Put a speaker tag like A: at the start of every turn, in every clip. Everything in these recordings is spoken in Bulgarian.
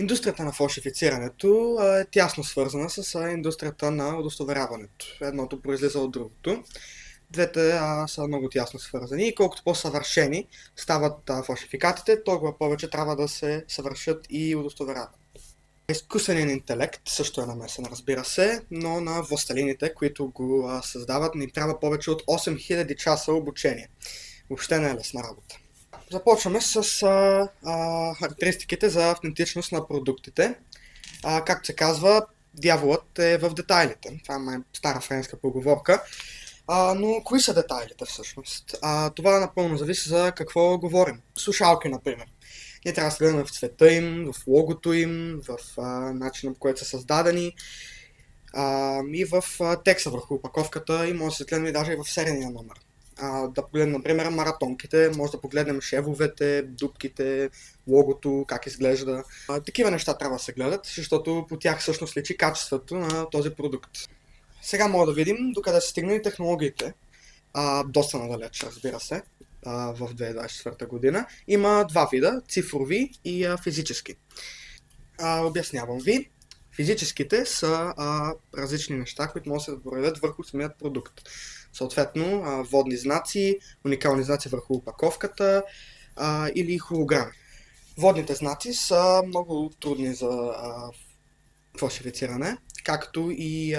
A: Индустрията на фалшифицирането е тясно свързана с индустрията на удостоверяването. Едното произлиза от другото. Двете са много тясно свързани и колкото по-съвършени стават фалшификатите, толкова повече трябва да се съвършат и удостоверяват. Изкуственият интелект също е намесен, разбира се, но на властелините, които го създават, ни трябва повече от 8000 часа обучение. Въобще не е лесна работа. Започваме с характеристиките за автентичност на продуктите. Както се казва, дяволът е в детайлите. Това е стара френска поговорка. Но кои са детайлите всъщност? Това напълно зависи за какво говорим. Слушалки, например. Ние трябва да се гледаме в цвета им, в логото им, в начина, по който са създадени и в текста върху опаковката и може да се гледаме даже и в серийния номер. Да погледнем, например, маратонките, може да погледнем шевовете, дупките, логото, как изглежда. Такива неща трябва да се гледат, защото по тях всъщност личи качеството на този продукт. Сега мога да видим докъде са стигнали технологиите. Доста надалеч, разбира се, в 2024 година. Има два вида, цифрови и физически. Обяснявам ви. Физическите са различни неща, които могат да се проявят върху самият продукт. Съответно, водни знаци, уникални знаци върху опаковката или холограми. Водните знаци са много трудни за фалшифициране, както и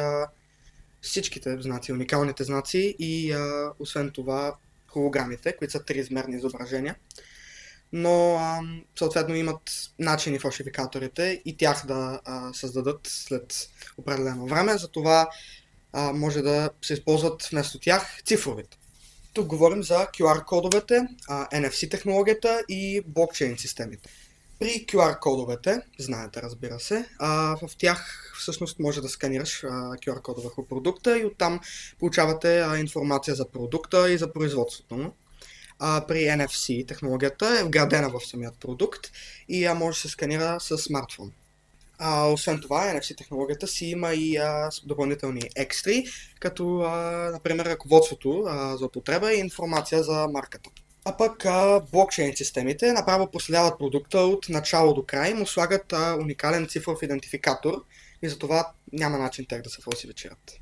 A: всичките знаци, уникалните знаци и освен това холограмите, които са триизмерни изображения. Но съответно имат начини фалшификаторите и тях да създадат след определено време, затова може да се използват вместо тях цифровите. Тук говорим за QR кодовете, NFC технологията и блокчейн системите. При QR кодовете, знаете, разбира се, в тях всъщност може да сканираш QR кода върху продукта и оттам получавате информация за продукта и за производството му. При NFC технологията е вградена в самият продукт и може да се сканира с смартфон. Освен това, NFC технологията си има и допълнителни екстри, като например ръководството за употреба и информация за марката. А пък блокчейн системите направо проследяват продукта от начало до край, му слагат уникален цифров идентификатор и затова няма начин тях да се фалшифицират.